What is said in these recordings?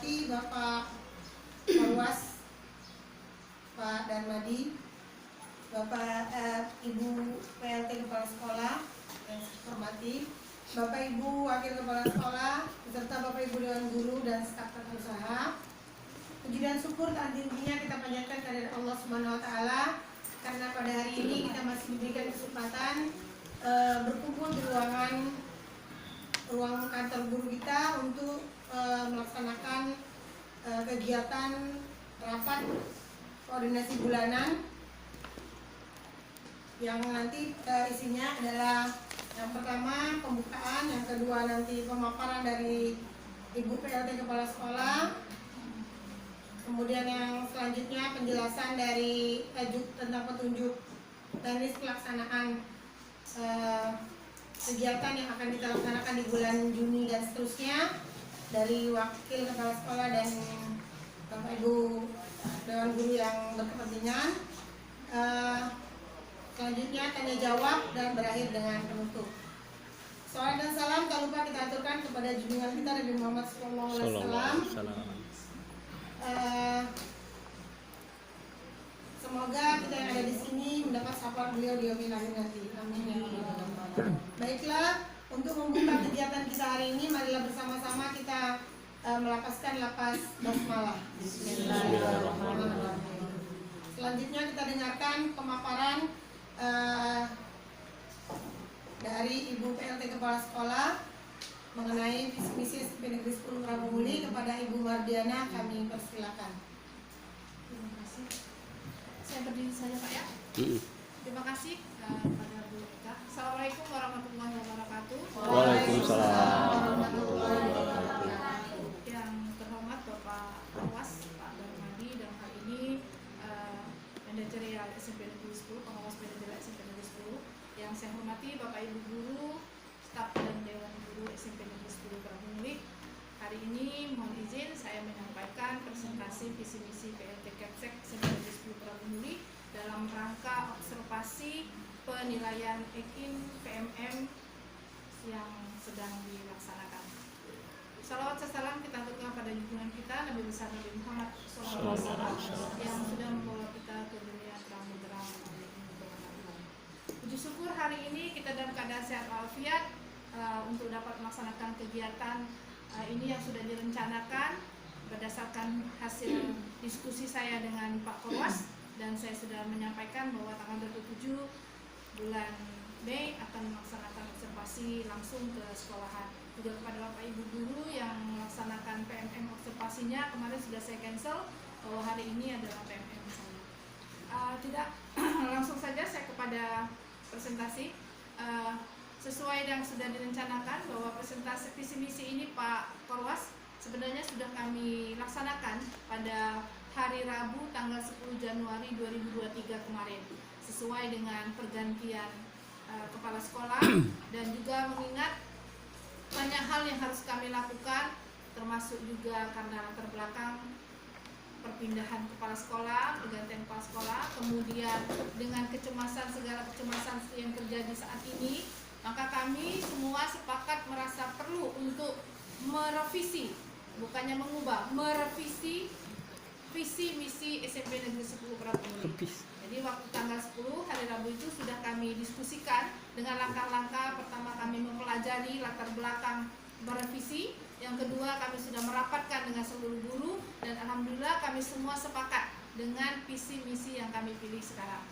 hormati Bapak Perwas Pak Darmadi, Bapak Ibu PLT Kepala Sekolah yang saya hormati, Bapak Ibu Wakil Kepala Sekolah, beserta Bapak Ibu Dewan Guru dan staf tata usaha. Puji dan syukur tak henti-hentinya kita panjatkan kepada Allah Subhanahu Wa Taala karena pada hari ini kita masih diberikan kesempatan berkumpul di ruang kantor guru kita untuk melaksanakan kegiatan rapat koordinasi bulanan yang nanti isinya adalah yang pertama pembukaan, yang kedua nanti pemaparan dari Ibu PLT Kepala Sekolah, kemudian yang selanjutnya penjelasan dari tentang petunjuk teknis pelaksanaan kegiatan yang akan kita laksanakan di bulan Juni dan seterusnya dari Wakil Kepala Sekolah dan Bapak Ibu Dewan Guru yang berkepentingan. Selanjutnya tanya jawab dan berakhir dengan penutup. Salam dan salam tak lupa kita aturkan kepada junjungan kita Nabi Muhammad SAW. Semoga kita yang ada di sini mendapat syafaat beliau di yaumil akhir nanti. Amin ya rabbal alamin. Baiklah, untuk membuka kegiatan kita hari ini, marilah bersama-sama kita melapaskan lapas basmalah. Bismillahirrahmanirrahim. Selanjutnya kita dengarkan pemaparan dari Ibu PLT Kepala Sekolah mengenai visi misi SMP Negeri 10 Prabu-Muli. Kepada Ibu Mardiana kami persilakan. Terima kasih. Saya berdiri saja Pak ya. Terima kasih pada Bu Eka. Assalamualaikum warahmatullahi wabarakatuh. Waalaikumsalam warahmatullahi wabarakatuh. Yang terhormat Bapak Perwas Pak Darmadi dan hal ini manajerial SMP Negeri 10, pengawas manajerial SMP Negeri 10. Yang saya hormati Bapak Ibu Guru, staf dan Dewan Guru SMP Negeri 10 Prabu-Muli. Hari ini mohon izin saya menyampaikan presentasi visi misi PLT Kepsek SMP Negeri 10 Prabu-Muli dalam rangka observasi penilaian EKIN PMM yang sedang dilaksanakan. Salawat salam kita aturkan pada junjungan kita Nabi besar Nabi Muhammad SAW yang sudah membawa kita ke dunia terang benderang. Puji syukur hari ini kita dalam keadaan sehat walafiat untuk dapat melaksanakan kegiatan ini yang sudah direncanakan berdasarkan hasil diskusi saya dengan Pak Perwas, dan saya sudah menyampaikan bahwa tanggal 27 bulan Mei akan melaksanakan observasi langsung ke sekolahan. Juga kepada Bapak Ibu Guru yang melaksanakan PMM observasinya kemarin sudah saya cancel bahwa hari ini adalah PMM saya. Tidak langsung saja saya kepada presentasi. Sesuai yang sudah direncanakan bahwa presentasi visi misi ini Pak Perwas sebenarnya sudah kami laksanakan pada hari Rabu tanggal 10 Januari 2023 kemarin, sesuai dengan pergantian kepala sekolah dan juga mengingat banyak hal yang harus kami lakukan, termasuk juga karena latar belakang perpindahan kepala sekolah, pergantian kepala sekolah, kemudian dengan segala kecemasan yang terjadi saat ini, maka kami semua sepakat merasa perlu untuk merevisi, bukannya mengubah, merevisi visi misi SMP Negeri 10 Prabu-Muli. Jadi waktu tanggal 10 hari Rabu itu sudah kami diskusikan dengan langkah-langkah. Pertama kami mempelajari latar belakang merevisi, yang kedua kami sudah merapatkan dengan seluruh guru, dan alhamdulillah kami semua sepakat dengan visi misi yang kami pilih sekarang.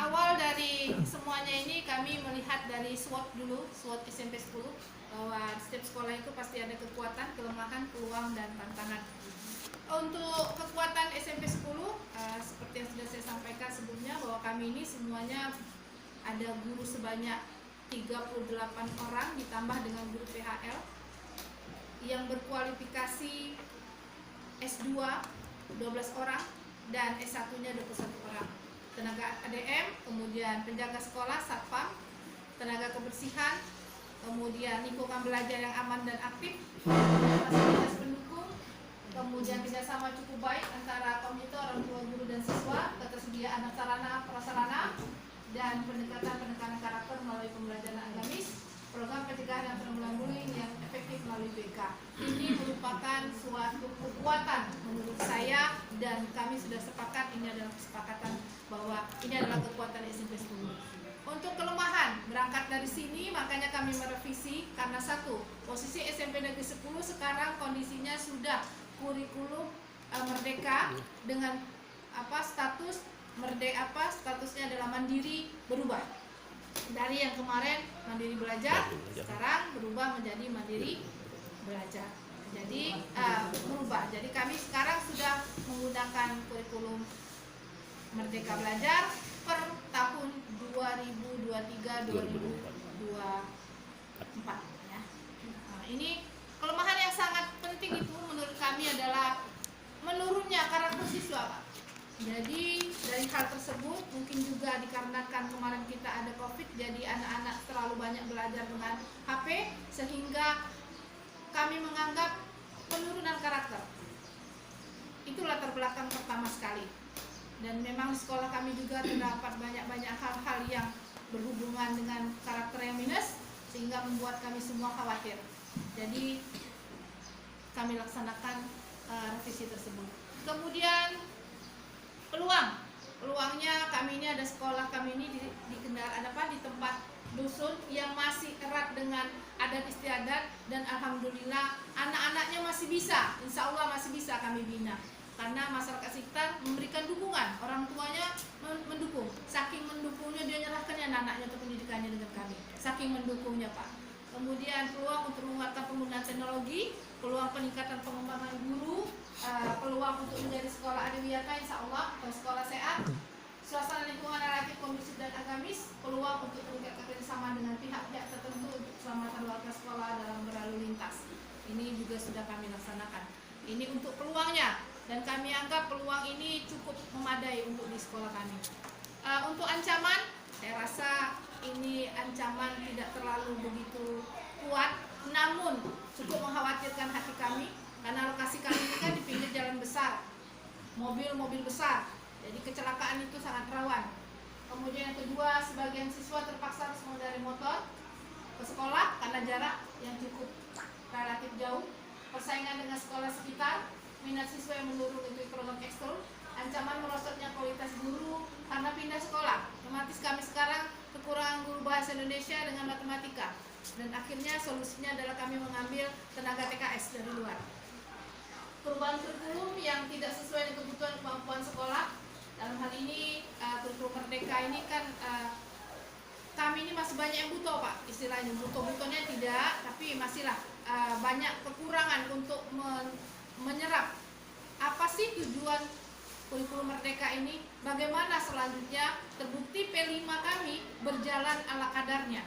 Awal dari semuanya ini kami melihat dari SWOT dulu, SWOT SMP 10, bahwa setiap sekolah itu pasti ada kekuatan, kelemahan, peluang, dan tantangan. Untuk kekuatan SMP 10, seperti yang sudah saya sampaikan sebelumnya, bahwa kami ini semuanya ada guru sebanyak 38 orang ditambah dengan guru PHL yang berkualifikasi S2 12 orang dan S1-nya 21 orang. Tenaga ADM, kemudian penjaga sekolah, satpam, tenaga kebersihan, kemudian lingkungan belajar yang aman dan aktif, fasilitas pendukung, kemudian kerjasama cukup baik antara komite, orang tua, guru, dan siswa, ketersediaan sarana prasarana, dan pendekatan karakter melalui pembelajaran agamis, program merupakan suatu kekuatan menurut saya, dan kami sudah sepakat, ini adalah kesepakatan bahwa ini adalah kekuatan SMP 10. Untuk kelemahan, berangkat dari sini makanya kami merevisi, karena satu, posisi SMP Negeri 10 sekarang kondisinya sudah kurikulum merdeka dengan statusnya adalah mandiri, berubah dari yang kemarin mandiri belajar, sekarang berubah menjadi mandiri belajar. Jadi berubah. Jadi kami sekarang sudah menggunakan kurikulum merdeka belajar per tahun 2023-2024 ya. Nah, ini kelemahan yang sangat penting itu menurut kami adalah menurunnya karakter siswa, Pak. Jadi dari hal tersebut mungkin juga dikarenakan kemarin kita ada COVID, jadi anak-anak terlalu banyak belajar dengan HP sehingga kami menganggap penurunan karakter. Itu latar belakang pertama sekali. Dan memang di sekolah kami juga terdapat banyak-banyak hal-hal yang berhubungan dengan karakter yang minus, sehingga membuat kami semua khawatir. Jadi kami laksanakan revisi tersebut. Kemudian peluangnya kami ini ada sekolah kami ini di tempat dusun yang masih erat dengan adat istiadat, dan alhamdulillah anak-anaknya masih bisa, insya Allah masih bisa kami bina, karena masyarakat sekitar memberikan dukungan, orang tuanya mendukung, saking mendukungnya dia nyerahkan anak-anaknya untuk pendidikannya dengan kami, saking mendukungnya Pak. Kemudian peluang untuk menguatkan penggunaan teknologi, peluang peningkatan pengembangan guru, peluang untuk menjadi sekolah adiwiyata insya Allah, sekolah sehat, suasana lingkungan relatif kondusif dan agamis, peluang untuk meningkatkan kerjasama dengan pihak-pihak tertentu untuk keselamatan warga sekolah dalam berlalu lintas. Ini juga sudah kami laksanakan. Ini untuk peluangnya, dan kami anggap peluang ini cukup memadai untuk di sekolah kami. Untuk ancaman, saya rasa ini ancaman tidak terlalu begitu kuat, namun cukup mengkhawatirkan hati kami, karena lokasi kami ini kan di pinggir jalan besar, mobil-mobil besar. Jadi kecelakaan itu sangat rawan. Kemudian yang kedua, sebagian siswa terpaksa harus mengendarai motor ke sekolah karena jarak yang cukup relatif jauh. Persaingan dengan sekolah sekitar, minat siswa yang menurun untuk program ekskul, ancaman merosotnya kualitas guru karena pindah sekolah. Otomatis kami sekarang kekurangan guru bahasa Indonesia dengan matematika, dan akhirnya solusinya adalah kami mengambil tenaga TKS dari luar. Perubahan kurikulum yang tidak sesuai dengan kebutuhan kemampuan sekolah. Dalam hal ini kurikulum merdeka ini kan kami ini masih banyak yang butuh Pak, istilahnya butuh-butuhnya tidak, tapi masihlah banyak kekurangan untuk menyerap apa sih tujuan kurikulum merdeka ini, bagaimana selanjutnya. Terbukti P5 kami berjalan ala kadarnya.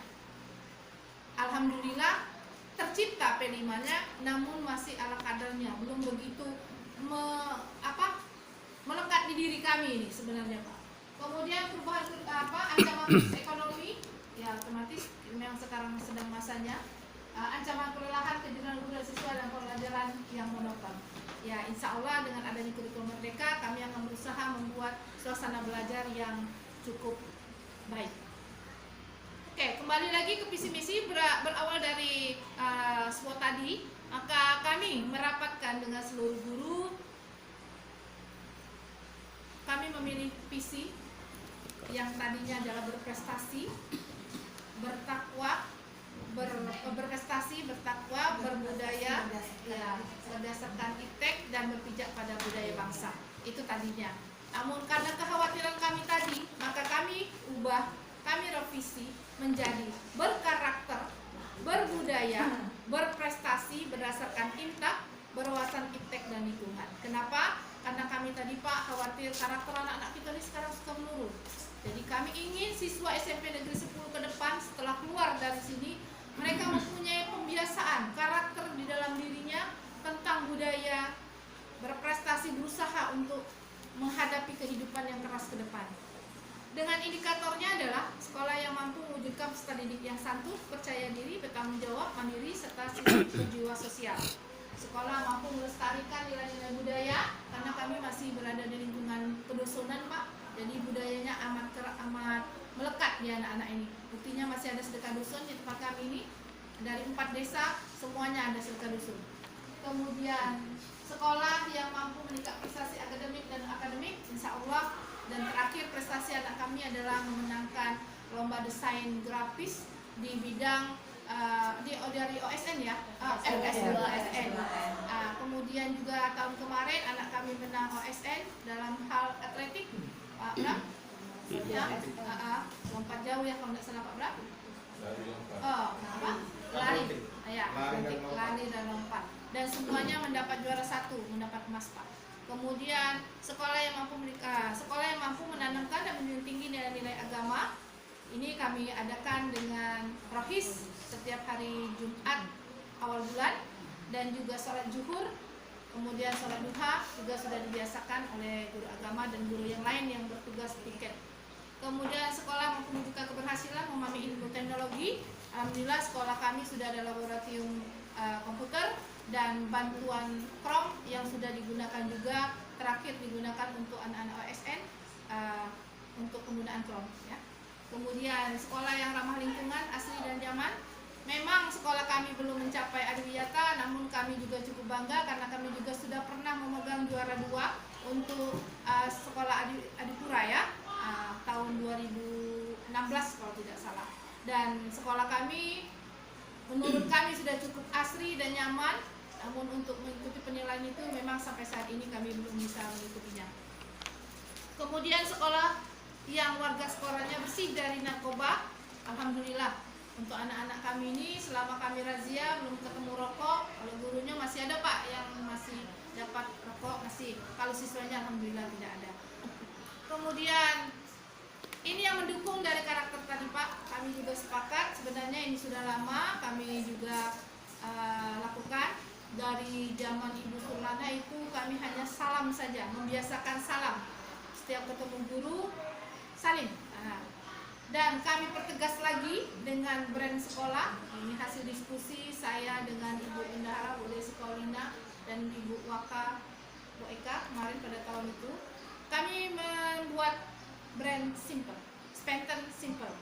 Alhamdulillah tercipta P5-nya, namun masih ala kadarnya, belum begitu melekat di diri kami ini sebenarnya Pak. Kemudian perubahan ancaman krisis ekonomi, ya otomatis memang sekarang sedang masanya. Ancaman kelelahan, kejenuhan guru dan siswa dan pembelajaran yang monoton. Ya insya Allah dengan adanya kurikulum merdeka kami akan berusaha membuat suasana belajar yang cukup baik. Oke, kembali lagi ke visi misi berawal dari SWOT tadi, maka kami merapatkan dengan seluruh guru. Kami memilih visi yang tadinya adalah berprestasi, bertakwa, berbudaya, ya, berdasarkan iptek dan berpijak pada budaya bangsa. Itu tadinya. Namun karena kekhawatiran kami tadi, maka kami ubah, kami revisi menjadi berkarakter, berbudaya, berprestasi berdasarkan imtak, berwawasan iptek dan lingkungan. Kenapa? Karena kami tadi Pak khawatir karakter anak-anak kita ini sekarang suka menurun. Jadi kami ingin siswa SMP Negeri 10 ke depan setelah keluar dari sini, mereka mempunyai pembiasaan karakter di dalam dirinya tentang budaya, berprestasi, berusaha untuk menghadapi kehidupan yang keras ke depan. Dengan indikatornya adalah sekolah yang mampu mewujudkan peserta didik yang santun, percaya diri, bertanggung jawab, mandiri, serta berjiwa sosial. Sekolah mampu melestarikan nilai-nilai budaya, karena kami masih berada di lingkungan pedusunan Pak, jadi budayanya amat melekat di anak-anak ini. Buktinya masih ada sedekah dusun di tempat kami ini, dari 4 desa semuanya ada sedekah dusun. kemudian sekolah yang mampu meningkat prestasi akademik dan akademik, insya Allah. Dan terakhir prestasi anak kami adalah memenangkan lomba desain grafis di bidang dari OSN ya, OSN. Kemudian juga tahun kemarin anak kami menang OSN dalam hal atletik, Pak Bram. Ya, lompat jauh ya kalau tidak salah Pak Bram. Lari, ya, lari dan lompat. Dan semuanya mendapat juara 1, mendapat emas Pak. Kemudian sekolah yang mampu menanamkan dan menjunjung tinggi nilai-nilai agama, ini kami adakan dengan rohis setiap hari Jumat awal bulan, dan juga sholat zuhur, kemudian sholat duha juga sudah dibiasakan oleh guru agama dan guru yang lain yang bertugas piket. Kemudian sekolah mampu menunjukkan keberhasilan memahami ilmu teknologi. Alhamdulillah sekolah kami sudah ada laboratorium komputer dan bantuan Chrome yang sudah digunakan juga, terakhir digunakan untuk anak-anak OSN untuk penggunaan Chrome ya. Kemudian sekolah yang ramah lingkungan, asri dan nyaman. Memang sekolah kami belum mencapai adiwiyata, namun kami juga cukup bangga karena kami juga sudah pernah memegang juara 2 untuk sekolah Adipura ya, tahun 2016 kalau tidak salah. Dan sekolah kami menurut kami sudah cukup asri dan nyaman, namun untuk mengikuti penilaian itu memang sampai saat ini kami belum bisa mengikutinya. Kemudian sekolah yang warga sekolahnya bersih dari narkoba, alhamdulillah untuk anak-anak kami ini selama kami razia belum ketemu rokok. Kalau gurunya masih ada Pak yang masih dapat rokok, masih. Kalau siswanya alhamdulillah tidak ada. Kemudian ini yang mendukung dari karakter tadi Pak, kami juga sepakat. Sebenarnya ini sudah lama kami juga lakukan. Dari zaman Ibu Surlana itu kami hanya salam saja, membiasakan salam. Setiap ketemu guru, salim. Dan kami pertegas lagi dengan brand sekolah. Ini hasil diskusi saya dengan Ibu Bendahara, Bu Desi Paulina, dan Ibu Waka, Bu Eka kemarin pada tahun itu. Kami membuat brand simple, Spartan simple.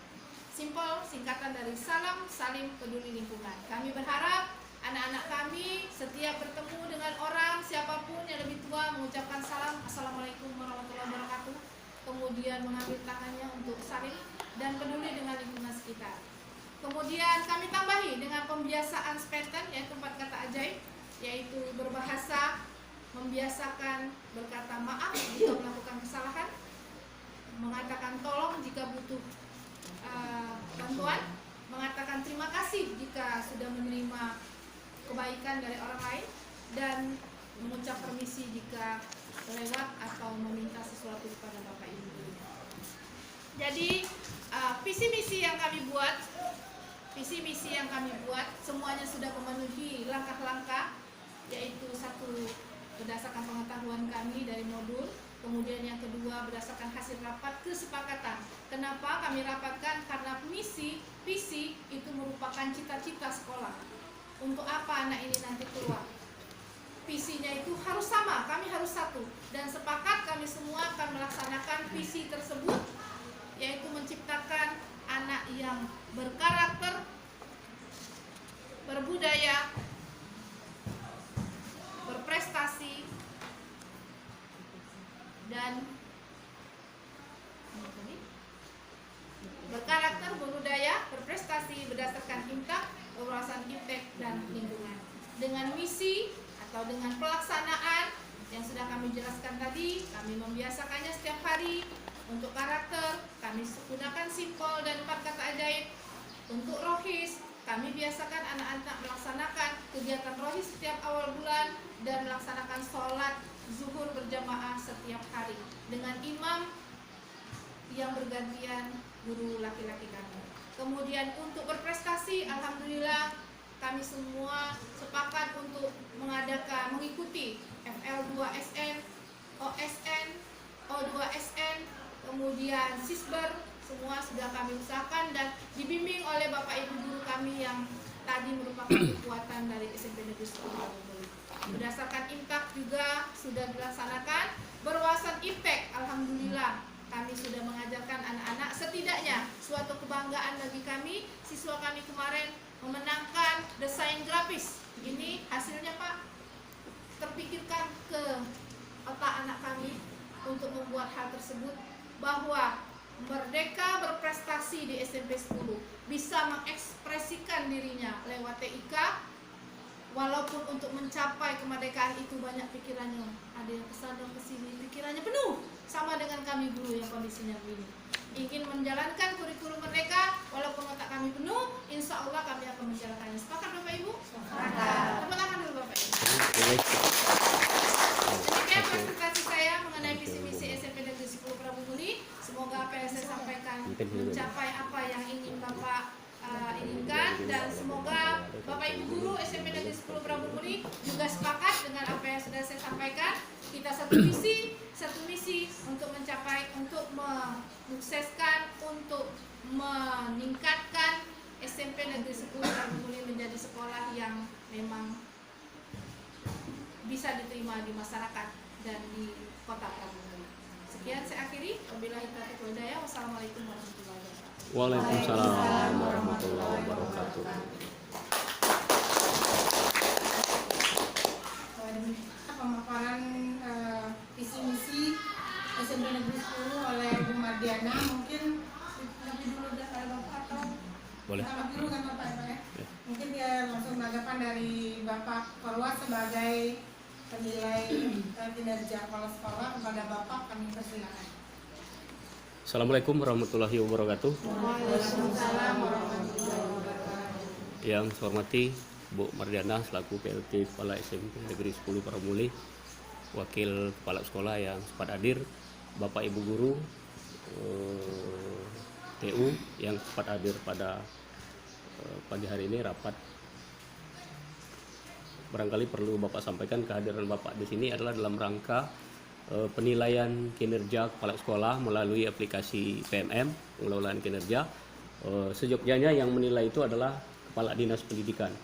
Simple singkatan dari salam, salim, peduli lingkungan. Kami berharap anak-anak kami setiap bertemu dengan orang siapapun yang lebih tua mengucapkan salam, Assalamualaikum warahmatullahi wabarakatuh, kemudian mengambil tangannya untuk saling dan peduli dengan lingkungan sekitar. Kemudian kami tambahi dengan pembiasaan Spartan, yaitu 4 kata ajaib, yaitu berbahasa, membiasakan berkata maaf jika melakukan kesalahan, mengatakan tolong jika butuh bantuan, mengatakan terima kasih jika sudah menerima kebaikan dari orang lain, dan mengucap permisi jika lewat atau meminta sesuatu kepada Bapak Ibu. Jadi visi misi yang kami buat semuanya sudah memenuhi langkah-langkah, yaitu 1 berdasarkan pengetahuan kami dari modul, kemudian yang kedua berdasarkan hasil rapat kesepakatan. Kenapa kami rapatkan? Karena visi itu merupakan cita-cita sekolah. Untuk apa anak ini nanti keluar? Visinya itu harus sama, kami harus satu, dan sepakat kami semua akan melaksanakan visi tersebut, yaitu menciptakan anak yang berkarakter, berbudaya, berprestasi, dan berkarakter, berbudaya, berprestasi berdasarkan imtak, wawasan impact, dan lingkungan. Dengan misi atau dengan pelaksanaan yang sudah kami jelaskan tadi, kami membiasakannya setiap hari. Untuk karakter, kami gunakan simpel dan 4 kata ajaib. Untuk rohis, kami biasakan anak-anak melaksanakan kegiatan rohis setiap awal bulan dan melaksanakan sholat zuhur berjamaah setiap hari dengan imam yang bergantian guru laki-laki kami. Kemudian untuk berprestasi, alhamdulillah kami semua sepakat untuk mengikuti FL2SN, OSN, O2SN, kemudian Sisber, semua sudah kami usahakan dan dibimbing oleh Bapak Ibu guru kami yang tadi merupakan kekuatan dari SMP Negeri 10. Berdasarkan impact juga sudah dilaksanakan. Berwawasan impact, alhamdulillah kami sudah mengajarkan anak-anak, setidaknya suatu kebanggaan bagi kami. Siswa kami kemarin memenangkan desain grafis. Ini hasilnya Pak, terpikirkan ke otak anak kami untuk membuat hal tersebut, bahwa Merdeka berprestasi di SMP 10 bisa mengekspresikan dirinya lewat TIK. Walaupun untuk mencapai kemerdekaan itu banyak pikirannya, ada yang kesana kesini, pikirannya penuh, sama dengan kami guru yang kondisinya begini. Ingin menjalankan kurikulum merdeka, walaupun otak kami penuh, insya Allah kami akan menjalankannya. Sepakat Bapak Ibu? Sepakat. Tepuk tangan dulu Bapak Ibu. Demikian presentasi saya mengenai visi misi SMP Negeri 10 Prabu Muli. Semoga apa yang saya sampaikan mencapai apa yang ingin Bapak inginkan, dan semoga Bapak Ibu guru SMP Negeri 10 Prabu Muli juga sepakat dengan apa yang sudah saya sampaikan. Kita satu visi, satu misi untuk mencapai, untuk mesukseskan, untuk meningkatkan SMP Negeri 10 Prabu Muli menjadi sekolah yang memang bisa diterima di masyarakat dan di kota Prabu Muli. Sekian saya akhiri. Wabillahi taufiq wal hidayah. Wassalamualaikum warahmatullahi wabarakatuh. Waalaikumsalam warahmatullahi wabarakatuh. Pemaparan visi misi SMP Negeri 10 oleh Bu Mardiana. Mungkin lebih dulu dari Bapak atau Boleh. sama dulu kan Bapak ya? Mungkin dia langsung tanggapan dari Bapak Perwas sebagai penilai kinerja kepala sekolah. Kepada Bapak kami persilakan. Assalamualaikum warahmatullahi wabarakatuh. Waalaikumsalam warahmatullahi wabarakatuh. Yang saya hormati Bu Mardiana selaku PLT Kepala SMP Negeri 10 Prabu Muli, Wakil Kepala Sekolah yang sempat hadir, Bapak Ibu Guru TU yang sempat hadir pada pagi hari ini rapat. Barangkali perlu Bapak sampaikan kehadiran Bapak di sini adalah dalam rangka penilaian kinerja kepala sekolah melalui aplikasi PMM, pengelolaan kinerja. Seyogyanya yang menilai itu adalah Kepala Dinas Pendidikan.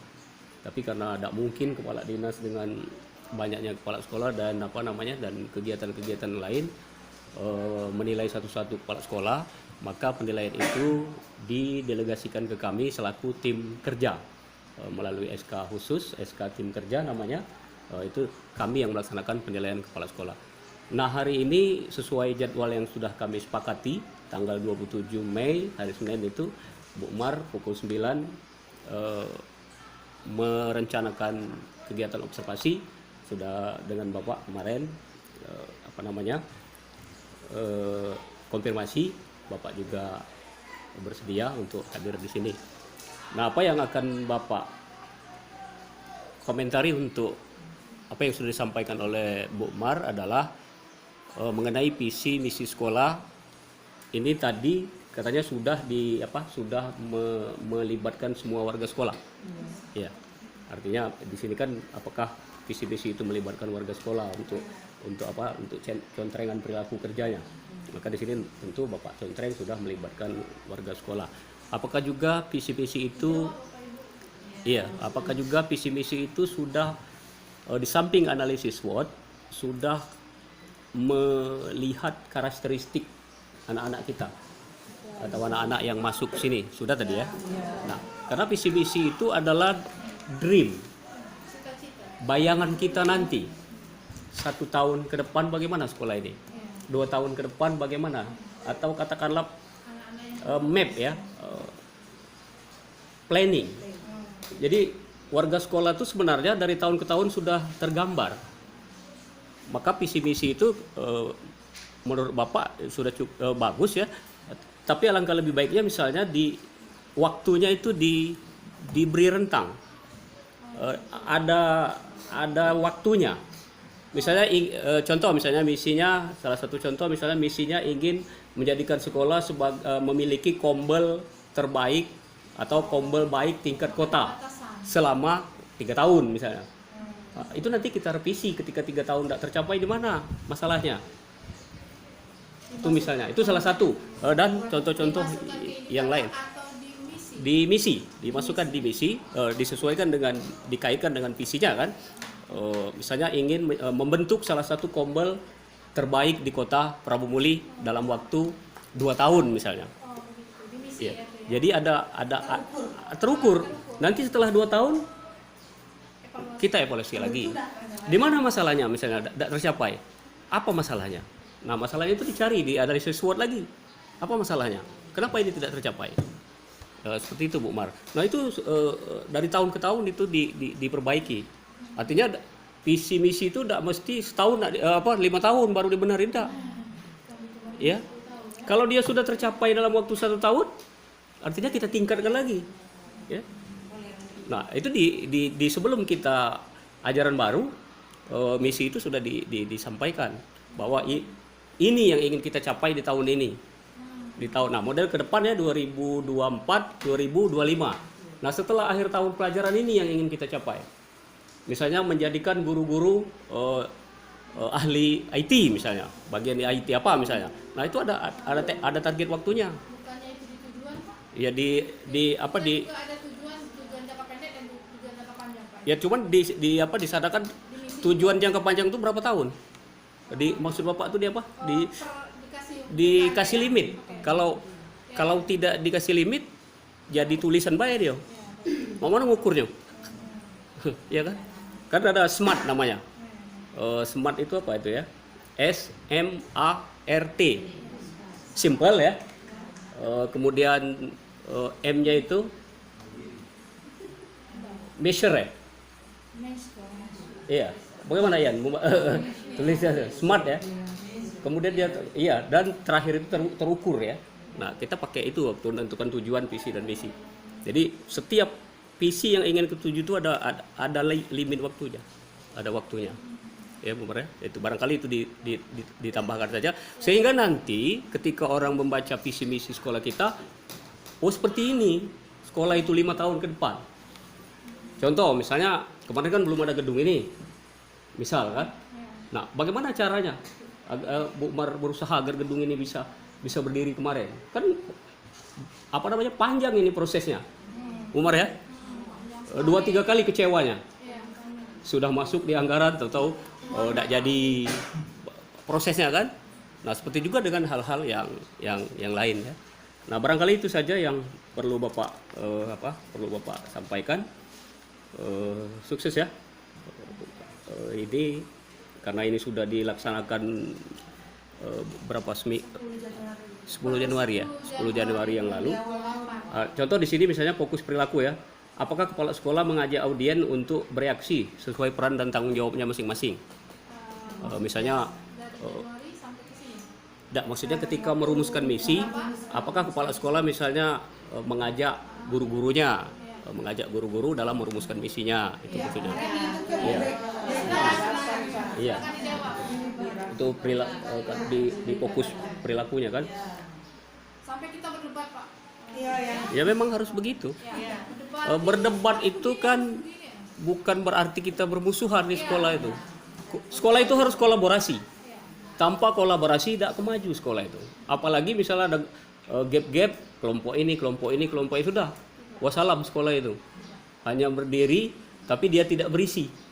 Tapi karena tidak mungkin kepala dinas dengan banyaknya kepala sekolah dan dan kegiatan-kegiatan lain menilai satu-satu kepala sekolah, maka penilaian itu didelegasikan ke kami selaku tim kerja melalui SK khusus, SK tim kerja namanya. Itu kami yang melaksanakan penilaian kepala sekolah. Nah, hari ini sesuai jadwal yang sudah kami sepakati, tanggal 27 Mei hari Senin itu Bu Mar pukul 9 merencanakan kegiatan observasi sudah dengan Bapak kemarin konfirmasi. Bapak juga bersedia untuk hadir di sini. Nah, apa yang akan Bapak komentari untuk apa yang sudah disampaikan oleh Bu Mar adalah mengenai visi misi sekolah. Ini tadi katanya sudah melibatkan semua warga sekolah. Ya. Artinya di sini kan apakah visi misi itu melibatkan warga sekolah untuk contrengan perilaku kerjanya. Maka di sini tentu Bapak Contreng sudah melibatkan warga sekolah. Apakah juga visi misi itu apakah juga visi misi itu sudah di samping analisis SWOT sudah melihat karakteristik anak-anak kita atau anak-anak yang masuk sini sudah tadi ya. Nah, karena visi misi itu adalah dream, bayangan kita nanti 1 tahun ke depan bagaimana sekolah ini, 2 tahun ke depan bagaimana, atau katakanlah map ya, planning. Jadi warga sekolah itu sebenarnya dari tahun ke tahun sudah tergambar. Maka visi misi itu menurut Bapak sudah cukup bagus ya. Tapi alangkah lebih baiknya misalnya di waktunya itu diberi rentang. Ada waktunya. Misalnya contoh misalnya misinya, salah satu contoh misalnya misinya ingin menjadikan sekolah memiliki kombel terbaik atau kombel baik tingkat kota selama 3 tahun misalnya. Itu nanti kita revisi ketika 3 tahun tidak tercapai, di mana masalahnya. Itu misalnya, itu salah satu, dan contoh-contoh yang lain. Di misi, dimasukkan di misi, disesuaikan dengan, dikaitkan dengan visinya kan. Misalnya ingin membentuk salah satu kombel terbaik di kota Prabu Muli dalam waktu 2 tahun misalnya. Jadi ada terukur. Nanti setelah 2 tahun kita evaluasi lagi. Di mana masalahnya misalnya tidak tercapai? Apa masalahnya? Nah, masalahnya itu dicari, dianalisis SWOT lagi. Apa masalahnya? Kenapa ini tidak tercapai? Seperti itu Bu Mar. Nah itu dari tahun ke tahun itu diperbaiki. Artinya visi misi itu tidak mesti setahun, 5 tahun baru dibenerin, tidak. Ya, kalau dia sudah tercapai dalam waktu 1 tahun, artinya kita tingkatkan lagi. Ya. Nah itu di sebelum kita ajaran baru, misi itu sudah disampaikan bahwa ini yang ingin kita capai di tahun ini. Di tahun, nah model kedepannya 2024 2025. Nah setelah akhir tahun pelajaran ini yang ingin kita capai, misalnya menjadikan guru-guru ahli IT misalnya, bagian di IT apa misalnya. Nah itu ada target waktunya. Bukannya itu di tujuan Pak? Ya Juga ada tujuan jangka pendek dan tujuan jangka panjang Pak. ya cuman disadakan tujuan jangka panjang itu berapa tahun. Maksud Bapak itu dikasih limit. Kalau tidak dikasih limit, jadi tulisan bayar dia. Mau mana ngukurnya? Ya kan? Kan ada SMART namanya. SMART itu apa itu ya? SMART. Simple ya. Kemudian M-nya itu measure ya. Iya. Bagaimana Yan? Tulisnya SMART ya. Kemudian dia dan terakhir itu terukur ya. Nah, kita pakai itu waktu menentukan tujuan, visi dan misi. Jadi setiap visi yang ingin ketuju itu ada limit waktunya. Ada waktunya. Ya, Bu Mar, ya. Itu barangkali itu ditambahkan saja sehingga nanti ketika orang membaca visi misi sekolah kita, oh seperti ini. Sekolah itu 5 tahun ke depan. Contoh misalnya kemarin kan belum ada gedung ini. Misal kan. Nah, bagaimana caranya? Bu Mar berusaha agar gedung ini bisa berdiri kemarin. Kan panjang ini prosesnya. Bu Mar ya. 2-3 kali kecewanya. Sudah masuk di anggaran tahu tidak jadi prosesnya kan. Nah, seperti juga dengan hal-hal yang lain ya. Nah, barangkali itu saja yang perlu Bapak sampaikan. Sukses ya. Ini karena ini sudah dilaksanakan 10 Januari ya, 10 Januari yang lalu. Contoh di sini misalnya fokus perilaku ya. Apakah kepala sekolah mengajak audien untuk bereaksi sesuai peran dan tanggung jawabnya masing-masing? Misalnya, maksudnya ketika merumuskan misi, apakah kepala sekolah misalnya mengajak guru-gurunya, mengajak guru-guru dalam merumuskan misinya, itu maksudnya. Iya. Itu di fokus perilakunya kan. Sampai kita berdebat Pak. Iya. Ya memang harus begitu. Berdebat itu kan bukan berarti kita bermusuhan di sekolah itu. Sekolah itu harus kolaborasi. Tanpa kolaborasi tidak kemaju sekolah itu. Apalagi misalnya ada gap-gap, kelompok ini sudah. Wassalam sekolah itu. Hanya berdiri tapi dia tidak berisi.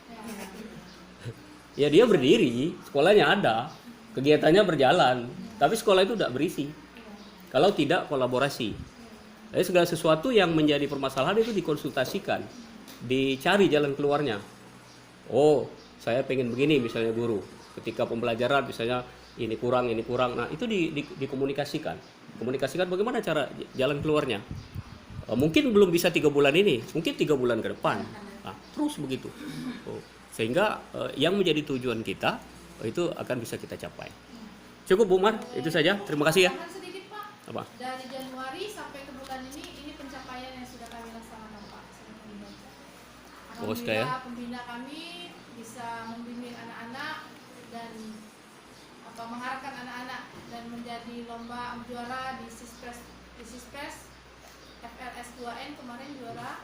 Ya dia berdiri, sekolahnya ada, kegiatannya berjalan, tapi sekolah itu tidak berisi. Kalau tidak kolaborasi. Jadi segala sesuatu yang menjadi permasalahan itu dikonsultasikan, dicari jalan keluarnya. Oh, saya pengen begini misalnya guru. Ketika pembelajaran misalnya ini kurang. Nah, itu dikomunikasikan. Komunikasikan bagaimana cara jalan keluarnya. Mungkin belum bisa 3 bulan ini, mungkin 3 bulan ke depan. Nah, terus begitu. Sehingga yang menjadi tujuan kita itu akan bisa kita capai. Cukup Bu Mar, itu saja. Terima kasih ya. Sedikit Pak. Apa? Dari Januari sampai ke bulan ini pencapaian yang sudah kami laksanakan Pak. Alhamdulillah pembina kami bisa membimbing anak-anak dan mengharapkan anak-anak dan menjadi lomba juara di Sispres FLS 2N kemarin juara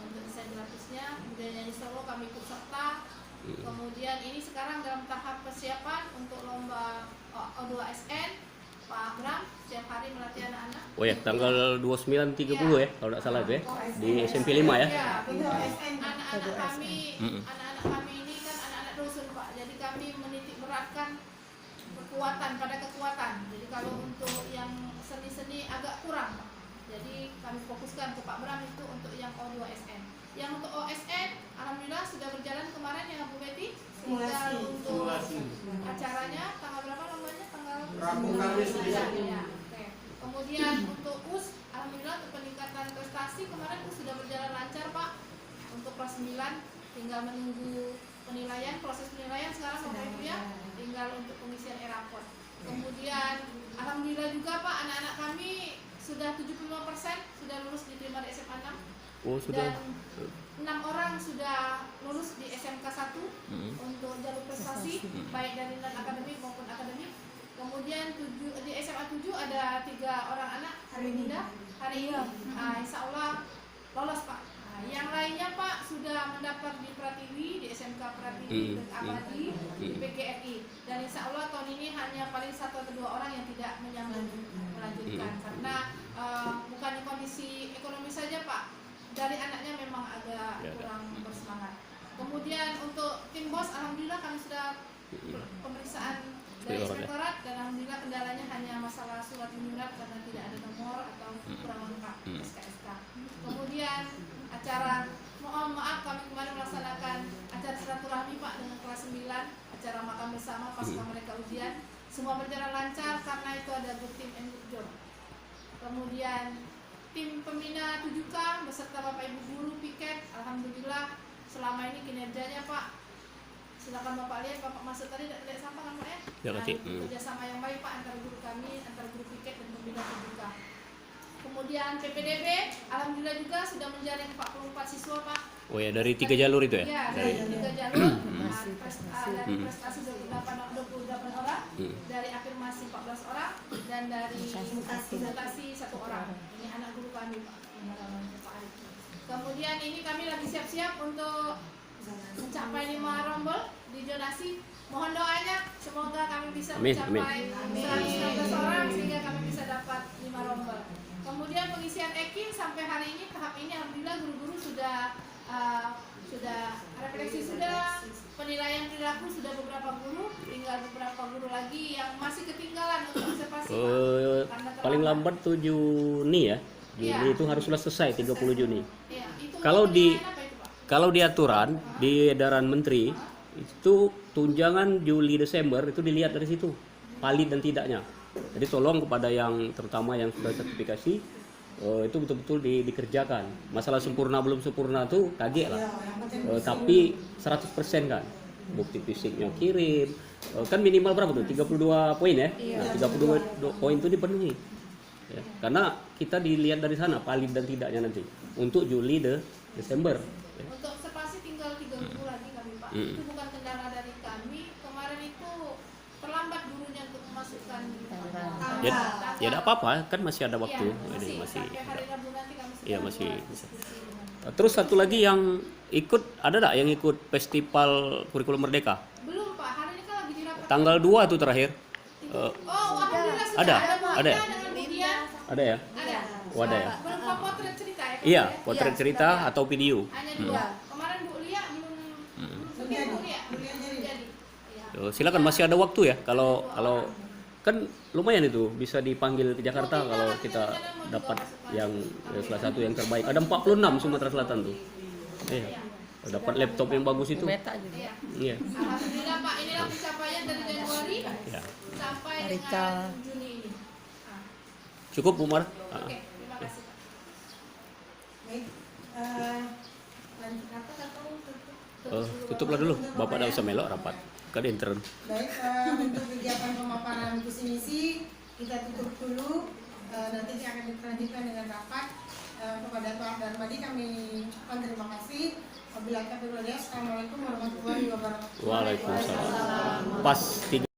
untuk desain grafisnya. Kemudian di Solo kami ikut serta. Kemudian ini sekarang dalam tahap persiapan untuk lomba O2SN. Pak Bram setiap hari melatih anak-anak. Oh ya, tanggal 29 30 ya kalau tidak salah itu ya. Di SMP 5 ya. Iya, anak-anak kami ini kan anak-anak dosen Pak. Jadi kami menitik beratkan kekuatan. Jadi kalau untuk yang seni-seni agak kurang Pak. Jadi kami fokuskan ke Pak Bram itu untuk yang O2SN. Yang untuk OSN alhamdulillah sudah berjalan acaranya tanggal berapa namanya? Tanggal Rabu, Kamis, Ya, ya. Oke. Kemudian untuk US, alhamdulillah untuk peningkatan prestasi kemarin US sudah berjalan lancar Pak. Untuk kelas 9 tinggal menunggu penilaian, proses penilaian sekarang Bapak Ibu ya, tinggal untuk pengisian e-raport. Kemudian alhamdulillah juga Pak, anak-anak kami sudah 75% sudah lulus diterima di SMA 6 Oh sudah. dan 6 orang sudah lulus di SMK 1 untuk jalur prestasi baik dari non akademik maupun akademik. Kemudian di SMA 7 ada 3 orang anak hari ini. Insya Allah lolos Pak. Yang lainnya Pak sudah mendapat di Pratiwi, di SMK Pratiwi Abadi, di PGRI. Dan insya Allah tahun ini hanya paling 1 atau 2 orang yang tidak melanjutkan karena bukannya kondisi ekonomi saja Pak, dari anaknya memang agak kurang bersemangat. Kemudian untuk tim BOS alhamdulillah kami sudah pemeriksaan dari inspektorat dan alhamdulillah kendalanya hanya masalah surat menyurat karena tidak ada nomor atau kurang lengkap SKSK. Kemudian acara maaf kami kemarin melaksanakan acara silaturahmi Pak dengan kelas 9, acara makan bersama pasca mereka ujian. Semua berjalan lancar karena itu ada good team and good job. Kemudian tim pembina 7K beserta Bapak Ibu guru piket, alhamdulillah selama ini kinerjanya Pak. Silakan Bapak lihat, Bapak masuk tadi tidak sampah kan Pak ya? Ya, kasih. Kerjasama yang baik Pak antara guru kami, antara guru piket dan pembina 7K. Kemudian PPDB, alhamdulillah juga sudah menjaring 44 siswa Pak. Oh ya, dari 3 jalur itu ya? Iya, dari 3 jalur. Dari prestasi 28 orang, dari afirmasi 14 orang, dan dari mutasi 1 orang. Ini anak guru kami Pak. Kemudian ini kami lagi siap-siap untuk mencapai 5 rombel di zonasi. Mohon doanya semoga kami bisa mencapai 115 orang sehingga kami bisa dapat 5 rombel. Kemudian pengisian EKIN sampai hari ini tahap ini alhamdulillah guru-guru sudah refleksi sudah, penilaian perilaku sudah beberapa guru, tinggal beberapa guru lagi yang masih ketinggalan untuk observasi. Paling lambat 7 Juni ya. Juni itu harus sudah selesai 30 Juni. Ya, itu Kalau di penilaian apa itu, Pak? Kalau di aturan di edaran menteri itu tunjangan Juli Desember itu dilihat dari situ valid dan tidaknya. Jadi tolong kepada yang terutama yang sudah sertifikasi itu betul-betul dikerjakan. Masalah sempurna belum sempurna tuh kaget lah. Tapi 100% kan. Bukti fisiknya kirim. Kan minimal berapa tuh? 32 poin ya. Nah, 32 poin itu dipenuhi. Ya, karena kita dilihat dari sana valid dan tidaknya nanti untuk Juli Desember. Ya. Untuk observasi tinggal 3 minggu lagi kami Pak. Itu bukan kendala dari kami. Kemarin itu terlambat gurunya untuk memasukkan tanggal. Ya tidak apa-apa, kan masih ada waktu. Iya, Masih. sampai hari Rabu nanti kami sudah Iya, masih mulai bisa. diskusi dengan Terus satu lagi yang ikut, ada tak yang ikut festival kurikulum merdeka? belum Pak, hari ini kan lagi dirapat. Tanggal 2 tuh terakhir. Alhamdulillah sudah Ada? Pak. Ada ya? Dengan Budian. Ada ya? Ada. Oh, ada ya? Berupa potret cerita ya? Iya, Pak? potret cerita atau video. Hanya 2. Kemarin Bu Lia belum Bu Lia. Jadi. Iya. Silakan masih ada waktu ya. Kalau kan lumayan itu bisa dipanggil ke Jakarta kalau kita dapat yang salah satu yang terbaik. Ada 46 Sumatera Selatan tuh. Iya. Dapat laptop yang bagus itu. Iya. Iya. Alhamdulillah Pak, inilah pencapaian dari Januari Ya. sampai dengan Juni ini. Cukup Umar. Oke, terima kasih Pak. Baik, lanjut rapat atau Tutuplah dulu. Bapak tidak usah melok rapat. Kan intern. baik, untuk kegiatan pemaparan visi misi kita tutup dulu. Nanti akan dilanjutkan dengan rapat. Kepada Pak Darmadi kami ucapkan terima kasih. Wabillahi taufiq wal hidayah. Assalamualaikum warahmatullahi wabarakatuh. Waalaikumsalam. Pas 3